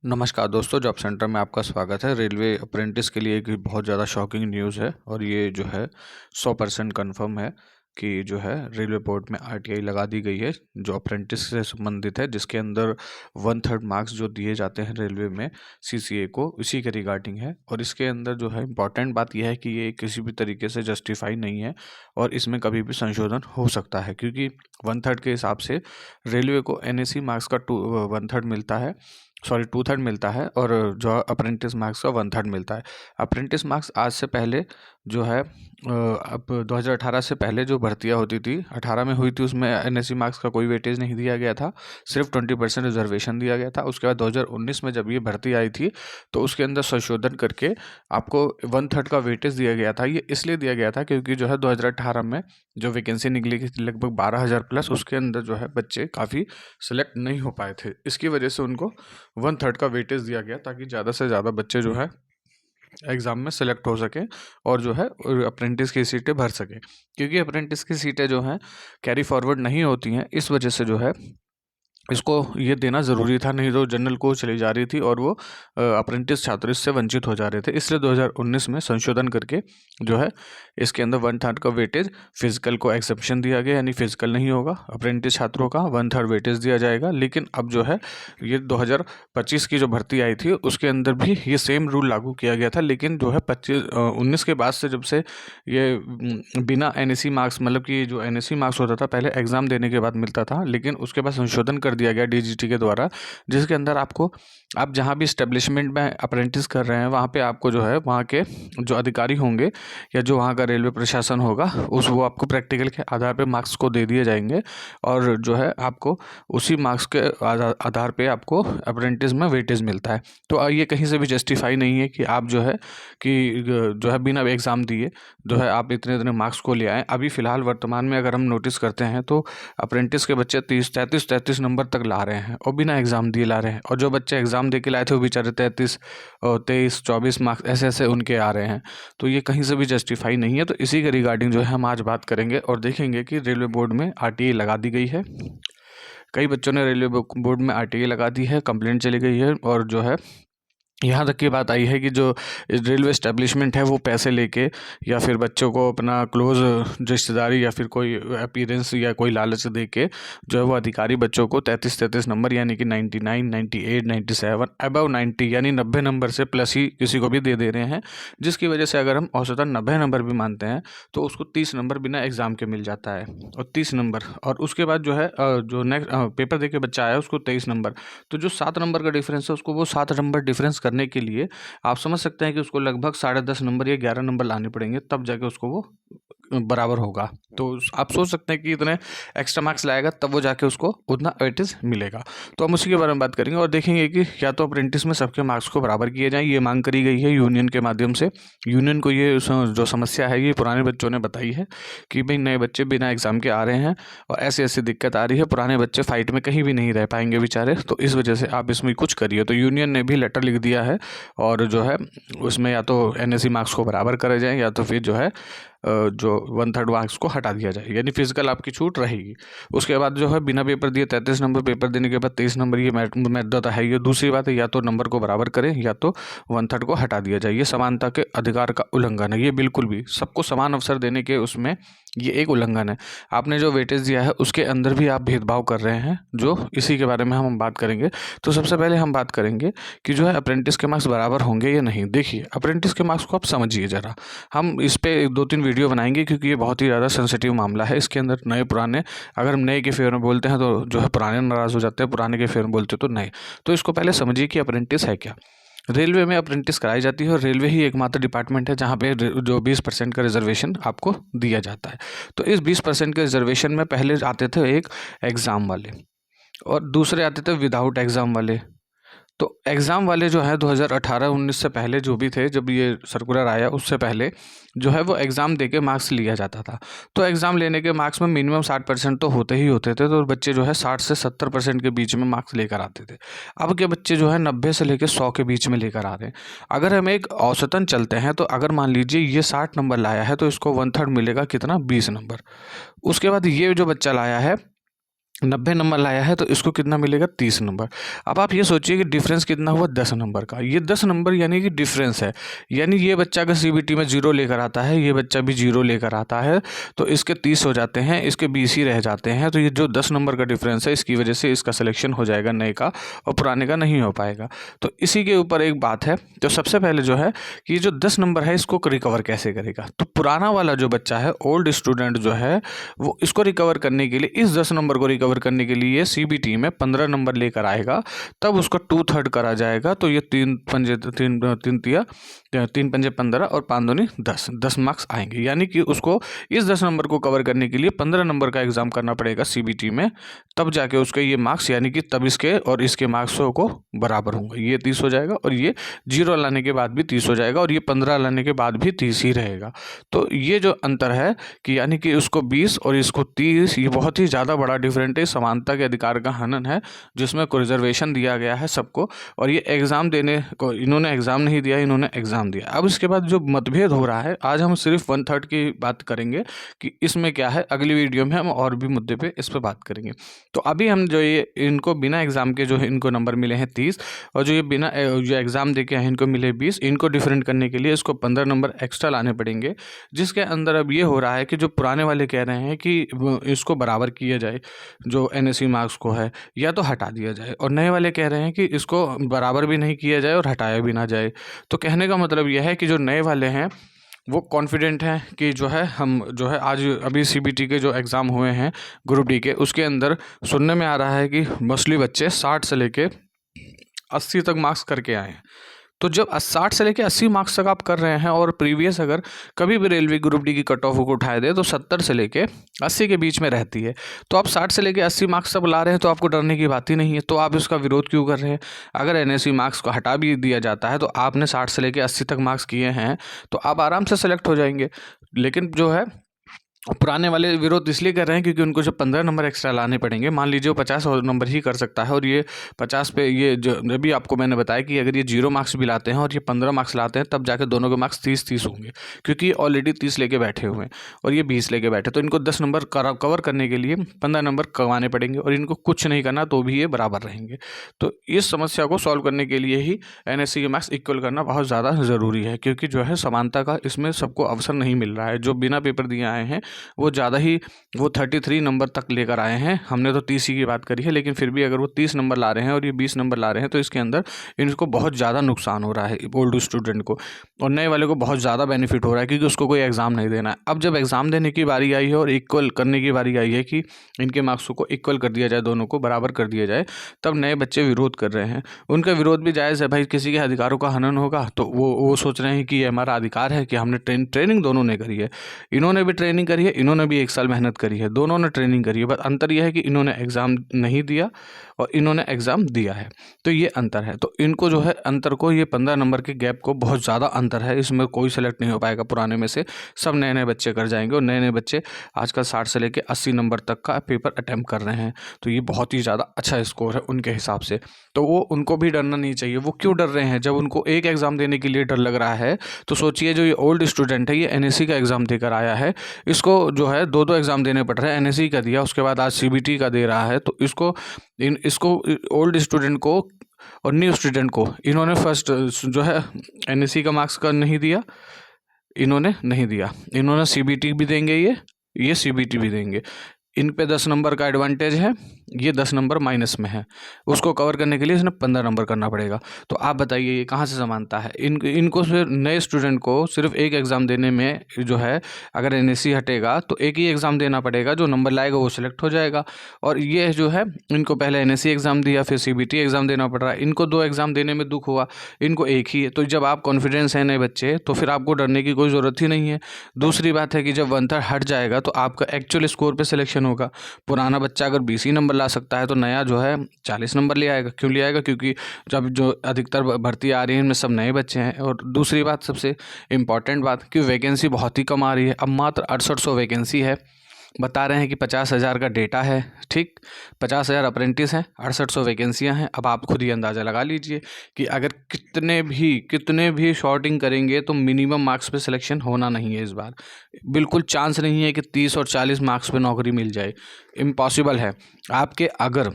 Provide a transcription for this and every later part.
नमस्कार दोस्तों, job centre में आपका स्वागत है। रेलवे अप्रेंटिस के लिए एक बहुत ज़्यादा शॉकिंग न्यूज़ है और ये जो है 100% कन्फर्म है कि जो है रेलवे बोर्ड में आरटीआई लगा दी गई है जो अप्रेंटिस से संबंधित है, जिसके अंदर 1/3 मार्क्स जो दिए जाते हैं रेलवे में सीसीए को, इसी के रिगार्डिंग है। और इसके अंदर जो है इम्पॉर्टेंट बात यह है कि ये किसी भी तरीके से जस्टिफाई नहीं है और इसमें कभी भी संशोधन हो सकता है, क्योंकि 1/3 के हिसाब से रेलवे को एनएसी मार्क्स का 1/3 मिलता है, सॉरी 2/3 मिलता है, और जो अप्रेंटिस मार्क्स का 1/3 मिलता है। अप्रेंटिस मार्क्स आज से पहले जो है अब 2018 से पहले जो भर्तियां होती थी, 18 में हुई थी, उसमें एनएससी मार्क्स का कोई वेटेज नहीं दिया गया था, सिर्फ 20% रिजर्वेशन दिया गया था। उसके बाद 2019 में जब ये भर्ती आई थी तो उसके अंदर संशोधन करके आपको 1/3 का वेटेज दिया गया था। ये इसलिए दिया गया था क्योंकि जो है 2018 में जो वैकेंसी निकली थी लगभग 12,000 प्लस, उसके अंदर जो है बच्चे काफ़ी सेलेक्ट नहीं हो पाए थे। इसकी वजह से उनको 1/3 का वेटेज दिया गया ताकि ज़्यादा से ज़्यादा बच्चे जो है एग्ज़ाम में सेलेक्ट हो सकें और जो है अप्रेंटिस की सीटें भर सकें, क्योंकि अप्रेंटिस की सीटें जो हैं कैरी फॉरवर्ड नहीं होती हैं। इस वजह से जो है इसको ये देना ज़रूरी था, नहीं तो जनरल को चली जा रही थी और वो अप्रेंटिस छात्र इससे वंचित हो जा रहे थे। इसलिए 2019 में संशोधन करके जो है इसके अंदर 1/3 का वेटेज फिजिकल को एक्सेप्शन दिया गया, यानी फिजिकल नहीं होगा, अप्रेंटिस छात्रों का 1/3 वेटेज दिया जाएगा। लेकिन अब जो है ये 2025 की जो भर्ती आई थी उसके अंदर भी ये सेम रूल लागू किया गया था, लेकिन जो है 19 के बाद से जब से ये बिना एनएससी मार्क्स, मतलब कि जो एनएससी मार्क्स होता था पहले एग्ज़ाम देने के बाद मिलता था, लेकिन उसके बाद संशोधन कर दिया गया डीजीटी के द्वारा, जिसके अंदर आपको, आप जहाँ भी स्टेब्लिशमेंट में अप्रेंटिस कर रहे हैं वहाँ पे आपको जो है वहाँ के जो अधिकारी होंगे या जो वहाँ का रेलवे प्रशासन होगा वो आपको प्रैक्टिकल के आधार पे मार्क्स को दे दिए जाएंगे और जो है आपको उसी मार्क्स के आधार पे आपको अप्रेंटिस में वेटेज मिलता है। तो ये कहीं से भी जस्टिफाई नहीं है कि आप जो है जो है बिना एग्ज़ाम दिए जो है आप इतने इतने मार्क्स को ले आएँ। अभी फ़िलहाल वर्तमान में अगर हम नोटिस करते हैं तो अप्रेंटिस के बच्चे 33 नंबर तक ला रहे हैं और बिना एग्ज़ाम दिए ला रहे हैं, और जो बच्चे एग्ज़ाम दे के लाए थे वो बेचारे 33 और 23-24 मार्क्स ऐसे ऐसे उनके आ रहे हैं। तो ये कहीं से भी जस्टिफाई नहीं है। तो इसी के रिगार्डिंग जो है हम आज बात करेंगे और देखेंगे कि रेलवे बोर्ड में आरटीआई लगा दी गई है। कई बच्चों ने रेलवे बोर्ड में आरटीआई लगा दी है, कंप्लेंट चली गई है, और जो है यहाँ तक की बात आई है कि जो रेलवे एस्टेब्लिशमेंट है वो पैसे लेके या फिर बच्चों को अपना क्लोज रिश्तेदारी या फिर कोई अपीयरेंस या कोई लालच दे के जो है वो अधिकारी बच्चों को 33 नंबर, यानी कि 99, 98, 97 अबव 90 यानी 90 नंबर से प्लस ही किसी को भी दे रहे हैं, जिसकी वजह से अगर हम औसतन 90 नंबर भी मानते हैं तो उसको 30 नंबर बिना एग्ज़ाम के मिल जाता है, और 30 नंबर, और उसके बाद जो है जो नेक्स्ट पेपर दे के बच्चा आया उसको 23 नंबर। तो जो 7 नंबर का डिफरेंस है उसको वो 7 नंबर डिफरेंस करने के लिए आप समझ सकते हैं कि उसको लगभग 10.5 नंबर या 11 नंबर लाने पड़ेंगे, तब जाके उसको वो बराबर होगा। तो आप सोच सकते हैं कि इतने एक्स्ट्रा मार्क्स लाएगा तब वो जाके उसको उतना वेटेज मिलेगा। तो हम उसी के बारे में बात करेंगे और देखेंगे कि या तो अप्रेंटिस में सबके मार्क्स को बराबर किए जाएं, ये मांग करी गई है यूनियन के माध्यम से। यूनियन को ये जो समस्या है ये पुराने बच्चों ने बताई है कि भाई नए बच्चे बिना एग्ज़ाम के आ रहे हैं और ऐसी ऐसी दिक्कत आ रही है, पुराने बच्चे फाइट में कहीं भी नहीं रह पाएंगे बेचारे, तो इस वजह से आप इसमें कुछ करिए। तो यूनियन ने भी लेटर लिख दिया है और जो है उसमें या तो एनएससी मार्क्स को बराबर करे जाएँ या तो फिर जो है जो 1/3 मार्क्स को हटा दिया जाए, यानी फिजिकल आपकी छूट रहेगी। उसके बाद जो है बिना पेपर दिए 33 नंबर, पेपर देने के बाद 23 नंबर, ये मुद्दा है। ये दूसरी बात है, या तो नंबर को बराबर करें या तो 1/3 को हटा दिया जाए। ये समानता के अधिकार का उल्लंघन है, ये बिल्कुल भी सबको समान अवसर देने के उसमें ये एक उल्लंघन है। आपने जो वेटेज दिया है उसके अंदर भी आप भेदभाव कर रहे हैं, जो इसी के बारे में हम बात करेंगे। तो सबसे पहले हम बात करेंगे कि जो है अप्रेंटिस के मार्क्स बराबर होंगे या नहीं। देखिए अप्रेंटिस के मार्क्स को आप समझिए ज़रा, हम इस पे 2-3 वीडियो बनाएंगे क्योंकि ये बहुत ही ज़्यादा सेंसिटिव मामला है। इसके अंदर नए पुराने, अगर हम नए के फेवर में बोलते हैं तो जो है पुराने नाराज़ हो जाते हैं, पुराने के फेवर में बोलते हैं तो नए। तो इसको पहले समझिए कि अप्रेंटिस है क्या। रेलवे में अप्रेंटिस कराई जाती है और रेलवे ही एकमात्र डिपार्टमेंट है जहाँ पे जो 20% का रिजर्वेशन आपको दिया जाता है। तो इस 20% के रिजर्वेशन में पहले आते थे एक एग्ज़ाम वाले और दूसरे आते थे विदाउट एग्ज़ाम वाले। तो एग्ज़ाम वाले जो है 2018-19 से पहले जो भी थे, जब ये सर्कुलर आया उससे पहले जो है वो एग्ज़ाम देके मार्क्स लिया जाता था। तो एग्ज़ाम लेने के मार्क्स में मिनिमम 60% तो होते ही होते थे, तो बच्चे जो है 60 से 70% के बीच में मार्क्स लेकर आते थे। अब के बच्चे जो है 90 से लेकर 100 के बीच में लेकर आ रहे हैं। अगर हम एक औसतन चलते हैं तो अगर मान लीजिए ये 60 नंबर लाया है तो इसको 1/3 मिलेगा कितना, 20 नंबर। उसके बाद ये जो बच्चा लाया है 90 नंबर लाया है तो इसको कितना मिलेगा 30 नंबर। अब आप ये सोचिए कि डिफरेंस कितना हुआ 10 नंबर का। ये 10 नंबर यानी कि डिफरेंस है, यानी ये बच्चा अगर सीबीटी में 0 लेकर आता है, ये बच्चा भी 0 लेकर आता है, तो इसके 30 हो जाते हैं, इसके 20 ही रह जाते हैं। तो ये जो 10 नंबर का डिफरेंस है, इसकी वजह से इसका सिलेक्शन हो जाएगा नए का, और पुराने का नहीं हो पाएगा। तो इसी के ऊपर एक बात है। तो सबसे पहले जो है कि ये जो 10 नंबर है इसको रिकवर कैसे करेगा। तो पुराना वाला जो बच्चा है, ओल्ड स्टूडेंट जो है, वो इसको रिकवर करने के लिए, इस 10 नंबर को रिकवर करने के लिए सीबीटी में 15 नंबर लेकर आएगा, तब उसका 2/3 करा जाएगा। तो ये 3 पंजे 15 और 5 दूनी 10 मार्क्स आएंगे। यानी कि उसको इस 10 नंबर को कवर करने के लिए 15 नंबर का एग्जाम करना पड़ेगा सीबीटी में, तब जाके उसके ये मार्क्स, यानी कि तब इसके और इसके मार्क्स को बराबर होंगे। ये 30 हो जाएगा और ये 0 लाने के बाद भी 30 हो जाएगा और ये 15 लाने के बाद भी 30 ही रहेगा। तो ये जो अंतर है कि यानी कि उसको 20 और इसको 30, ये बहुत ही ज़्यादा बड़ा डिफरेंट है। समानता के अधिकार का हनन है, जिसमें को रिजर्वेशन दिया गया है सबको, और ये एग्ज़ाम देने को, इन्होंने एग्ज़ाम नहीं दिया, इन्होंने एग्ज़ाम दिया। अब इसके बाद जो मतभेद हो रहा है, आज हम सिर्फ 1/3 की बात करेंगे कि इसमें क्या है। अगली वीडियो में हम और भी मुद्दे पे इस पर बात करेंगे। तो अभी हम जो ये इनको बिना एग्ज़ाम के जो है इनको नंबर मिले हैं 30, और जो ये बिना जो एग्ज़ाम दे के हैं इनको मिले 20। इनको डिफरेंट करने के लिए इसको 15 नंबर एक्स्ट्रा लाने पड़ेंगे, जिसके अंदर अब ये हो रहा है कि जो पुराने वाले कह रहे हैं कि इसको बराबर किया जाए, जो एनएससी मार्क्स को है, या तो हटा दिया जाए, और नए वाले कह रहे हैं कि इसको बराबर भी नहीं किया जाए और हटाया भी ना जाए। तो कहने का मतलब यह है कि जो नए वाले हैं वो कॉन्फिडेंट हैं कि जो है हम जो है आज अभी सीबीटी के जो एग्ज़ाम हुए हैं ग्रुप डी के, उसके अंदर सुनने में आ रहा है कि मोस्टली बच्चे 60 से लेके 80 तक मार्क्स करके आए हैं। तो जब 60 से लेके 80 मार्क्स तक आप कर रहे हैं, और प्रीवियस अगर कभी भी रेलवे ग्रुप डी की कट ऑफ को उठाए दे तो 70 से लेके 80 के बीच में रहती है। तो आप 60 से लेके 80 मार्क्स तक ला रहे हैं, तो आपको डरने की बात ही नहीं है। तो आप इसका विरोध क्यों कर रहे हैं। अगर एनएससी मार्क्स को हटा भी दिया जाता है, तो आपने 60 से लेके 80 तक मार्क्स किए हैं, तो आप आराम से सेलेक्ट हो जाएंगे। लेकिन जो है पुराने वाले विरोध इसलिए कर रहे हैं क्योंकि उनको जो 15 नंबर एक्स्ट्रा लाने पड़ेंगे। मान लीजिए वो 50 नंबर ही कर सकता है, और ये 50 पे, ये जो अभी आपको मैंने बताया कि अगर ये 0 मार्क्स भी लाते हैं और ये 15 मार्क्स लाते हैं, तब जाके दोनों के मार्क्स 30-30 होंगे, क्योंकि ये ऑलरेडी 30 लेके बैठे हुए हैं और ये 20 लेके बैठे। तो इनको 10 नंबर कवर करने के लिए 15 नंबर कमाने पड़ेंगे, और इनको कुछ नहीं करना तो भी ये बराबर रहेंगे। तो इस समस्या को सॉल्व करने के लिए ही एनएससी के मार्क्स इक्वल करना बहुत ज़्यादा ज़रूरी है, क्योंकि जो है समानता का इसमें सबको अवसर नहीं मिल रहा है। जो बिना पेपर दिए आए हैं वो ज़्यादा ही, वो 33 नंबर तक लेकर आए हैं। हमने तो 30 ही की बात करी है, लेकिन फिर भी अगर वो 30 नंबर ला रहे हैं और ये 20 नंबर ला रहे हैं, तो इसके अंदर इनको बहुत ज़्यादा नुकसान हो रहा है ओल्ड स्टूडेंट को, और नए वाले को बहुत ज़्यादा बेनिफिट हो रहा है, क्योंकि उसको कोई एग्ज़ाम नहीं देना है। अब जब एग्ज़ाम देने की बारी आई है और इक्वल करने की बारी आई है कि इनके मार्क्स को इक्वल कर दिया जाए, दोनों को बराबर कर दिया जाए, तब नए बच्चे विरोध कर रहे हैं। उनका विरोध भी जायज़ है भाई, किसी के अधिकारों का हनन होगा तो वो सोच रहे हैं कि ये हमारा अधिकार है कि हमने ट्रेनिंग दोनों ने करी है। इन्होंने भी ट्रेनिंग करी है, इन्होंने भी 1 साल मेहनत करी है, दोनों ने ट्रेनिंग करी है। बस अंतर यह है कि इन्होंने एग्ज़ाम नहीं दिया और इन्होंने एग्ज़ाम दिया है, तो ये अंतर है। तो इनको जो है अंतर को, ये 15 नंबर के गैप को बहुत ज़्यादा अंतर है, इसमें कोई सेलेक्ट नहीं हो पाएगा पुराने में से। सब नए नए बच्चे कर जाएंगे, और नए नए बच्चे आजकल 60 से लेकर 80 नंबर तक का पेपर अटैम्प्ट कर रहे हैं। तो ये बहुत ही ज़्यादा अच्छा स्कोर है उनके हिसाब से। तो वो उनको भी डरना नहीं चाहिए। वो क्यों डर रहे हैं, जब उनको एक एग्ज़ाम देने के लिए डर लग रहा है, तो सोचिए जो ये ओल्ड स्टूडेंट है, ये एनएससी का एग्ज़ाम देकर आया है, इसको जो है 2-2 एग्ज़ाम देने पड़ रहे हैं। एनएससी का दिया, उसके बाद आज सीबीटी का दे रहा है। तो इसको ओल्ड स्टूडेंट को और न्यू स्टूडेंट को इन्होंने फर्स्ट जो है एनएससी का मार्क्स का नहीं दिया, इन्होंने नहीं दिया, इन्होंने सीबीटी भी देंगे, ये सीबीटी भी देंगे। इन पे 10 नंबर का एडवांटेज है, ये 10 नंबर माइनस में है। उसको कवर करने के लिए इसने 15 नंबर करना पड़ेगा। तो आप बताइए ये कहाँ से समानता है। इनको फिर नए स्टूडेंट को सिर्फ एक एग्ज़ाम देने में जो है, अगर एनएससी हटेगा तो एक ही एग्ज़ाम देना पड़ेगा, जो नंबर लाएगा वो सिलेक्ट हो जाएगा। और ये जो है, इनको पहले एनएससी एग्ज़ाम दिया, फिर सीबीटी एग्ज़ाम देना पड़ रहा है। इनको 2 एग्ज़ाम देने में दुख हुआ, इनको एक ही है। तो जब आप कॉन्फिडेंस है नए बच्चे, तो फिर आपको डरने की कोई ज़रूरत ही नहीं है। दूसरी बात है कि जब 1/3 हट जाएगा तो आपका एक्चुअल स्कोर पे सिलेक्शन होगा। पुराना बच्चा अगर 20 ही नंबर ला सकता है, तो नया जो है 40 नंबर ले आएगा। क्यों ले आएगा, क्योंकि जब जो अधिकतर भर्ती आ रही है इनमें सब नए बच्चे हैं। और दूसरी बात, सबसे इम्पॉर्टेंट बात, कि वैकेंसी बहुत ही कम आ रही है। अब मात्र 6800 वैकेंसी है, बता रहे हैं कि 50,000 का डेटा है, ठीक। 50,000 अप्रेंटिस हैं, 6800 वैकेंसियाँ हैं। अब आप खुद ही अंदाज़ा लगा लीजिए कि अगर कितने भी शॉर्टिंग करेंगे तो मिनिमम मार्क्स पे सिलेक्शन होना नहीं है इस बार। बिल्कुल चांस नहीं है कि 30 और 40 मार्क्स पे नौकरी मिल जाए, इम्पॉसिबल है। आपके अगर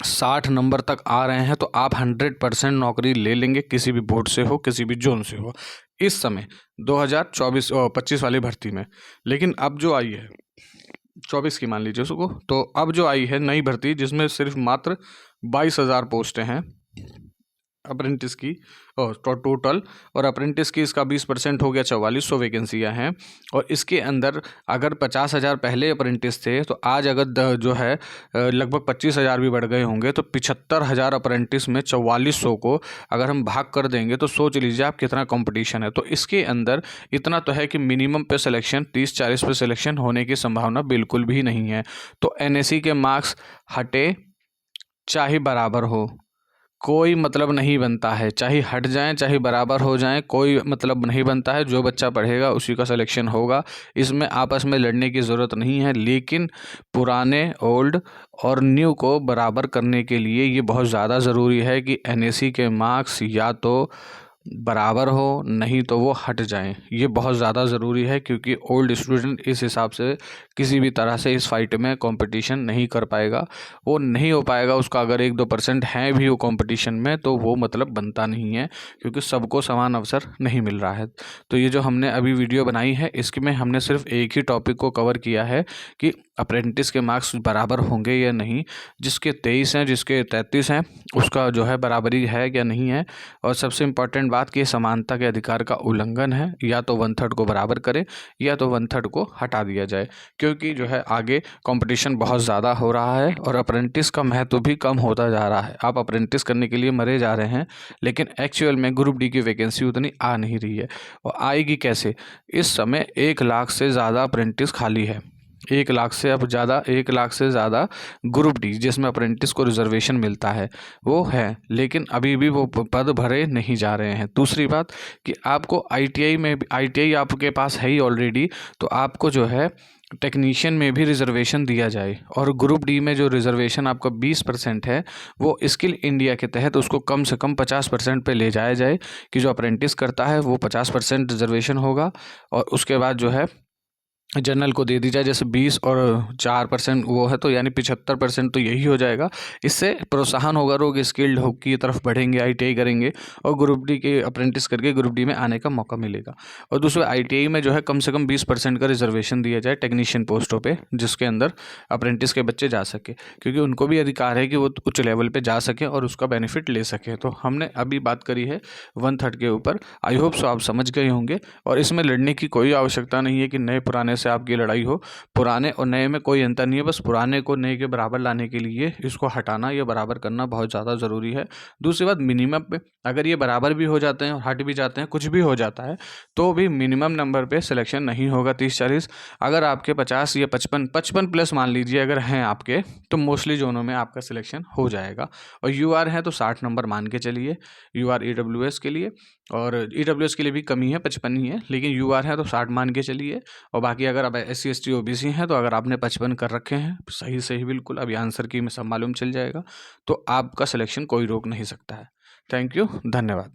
60 नंबर तक आ रहे हैं तो आप 100% नौकरी ले लेंगे, किसी भी बोर्ड से हो, किसी भी जोन से हो, इस समय 2024-25 वाली भर्ती में। लेकिन अब जो आई है 24 की मान लीजिए उसको, तो अब जो आई है नई भर्ती जिसमें सिर्फ मात्र 22,000 पोस्टें हैं अप्रेंटिस की, और टोटल, और अप्रेंटिस की इसका 20% हो गया, 4400 वैकेंसियाँ हैं। और इसके अंदर अगर 50,000 पहले अप्रेंटिस थे तो आज अगर जो है लगभग 25,000 भी बढ़ गए होंगे, तो 75,000 अप्रेंटिस में 4400 को अगर हम भाग कर देंगे तो सोच लीजिए आप कितना कंपटीशन है। तो इसके अंदर इतना तो है कि मिनिमम पे सिलेक्शन 30-40 पे सिलेक्शन होने की संभावना बिल्कुल भी नहीं है। तो NSE के मार्क्स हटे चाहे बराबर हो, कोई मतलब नहीं बनता है। चाहे हट जाएं चाहे बराबर हो जाएं, कोई मतलब नहीं बनता है। जो बच्चा पढ़ेगा उसी का सिलेक्शन होगा, इसमें आपस में लड़ने की ज़रूरत नहीं है। लेकिन पुराने, ओल्ड और न्यू को बराबर करने के लिए ये बहुत ज़्यादा ज़रूरी है कि NSE के मार्क्स या तो बराबर हो, नहीं तो वो हट जाएं। ये बहुत ज़्यादा ज़रूरी है, क्योंकि ओल्ड स्टूडेंट इस हिसाब से किसी भी तरह से इस फाइट में कंपटीशन नहीं कर पाएगा। वो नहीं हो पाएगा, उसका अगर 1-2% है भी वो कंपटीशन में तो वो मतलब बनता नहीं है, क्योंकि सबको समान अवसर नहीं मिल रहा है। तो ये जो हमने अभी वीडियो बनाई है इसमें हमने सिर्फ एक ही टॉपिक को कवर किया है कि अप्रेंटिस के मार्क्स बराबर होंगे या नहीं। जिसके 23 हैं, जिसके 33 हैं, उसका जो है बराबरी है या नहीं है। और सबसे इम्पॉर्टेंट बात कि समानता के अधिकार का उल्लंघन है, या तो 1/3 को बराबर करें या तो 1/3 को हटा दिया जाए, क्योंकि जो है आगे कंपटीशन बहुत ज़्यादा हो रहा है और अप्रेंटिस का महत्व भी कम होता जा रहा है। आप अप्रेंटिस करने के लिए मरे जा रहे हैं, लेकिन एक्चुअल में ग्रुप डी की वैकेंसी उतनी आ नहीं रही है। और आएगी कैसे? इस समय 1 लाख से ज़्यादा अप्रेंटिस खाली है। 1 लाख से अब ज़्यादा, 1 लाख से ज़्यादा ग्रुप डी जिसमें अप्रेंटिस को रिजर्वेशन मिलता है वो है, लेकिन अभी भी वो पद भरे नहीं जा रहे हैं। दूसरी बात कि आपको ITI में, ITI आपके पास है ही ऑलरेडी, तो आपको जो है टेक्नीशियन में भी रिजर्वेशन दिया जाए। और ग्रुप डी में जो रिजर्वेशन आपका 20% है वो स्किल इंडिया के तहत उसको कम से कम 50% पे ले जाया जाए, कि जो अप्रेंटिस करता है वो 50% रिजर्वेशन होगा, और उसके बाद जो है जनरल को दे दी जाए। जैसे 20 और 4% वो है, तो यानी 75% तो यही हो जाएगा। इससे प्रोत्साहन होगा, लोग स्किल्ड हो की तरफ बढ़ेंगे, ITI करेंगे और ग्रुप डी के अप्रेंटिस करके ग्रुप डी में आने का मौका मिलेगा। और दूसरा ITI में जो है कम से कम 20% का रिजर्वेशन दिया जाए टेक्नीशियन पोस्टों पे, जिसके अंदर अप्रेंटिस के बच्चे जा सके, क्योंकि उनको भी अधिकार है कि वो उच्च लेवल पे जा सकें और उसका बेनिफिट ले सकें। तो हमने अभी बात करी है 1/3 के ऊपर। आई होप सो आप समझ गए होंगे, और इसमें लड़ने की कोई आवश्यकता नहीं है कि नए पुराने से आपकी लड़ाई हो। पुराने और नए में कोई अंतर नहीं है, बस पुराने को नए के बराबर लाने के लिए इसको हटाना या बराबर करना बहुत ज़्यादा ज़रूरी है। दूसरी बात, मिनिमम पे अगर ये बराबर भी हो जाते हैं और हट भी जाते हैं, कुछ भी हो जाता है, तो भी मिनिमम नंबर पे सिलेक्शन नहीं होगा 30-40। अगर आपके 50 या 55 प्लस मान लीजिए अगर हैं आपके, तो मोस्टली जोनों में आपका सिलेक्शन हो जाएगा। और UR है तो 60 नंबर मान के चलिए, UR EWS के लिए, और EWS के लिए भी कमी है, 55 ही है, लेकिन UR है तो 60 मान के चलिए। और बाकी अगर आप SC ST OBC हैं तो अगर आपने 55 कर रखे हैं, सही सही बिल्कुल, अभी आंसर की में सब मालूम चल जाएगा, तो आपका सिलेक्शन कोई रोक नहीं सकता है। थैंक यू, धन्यवाद।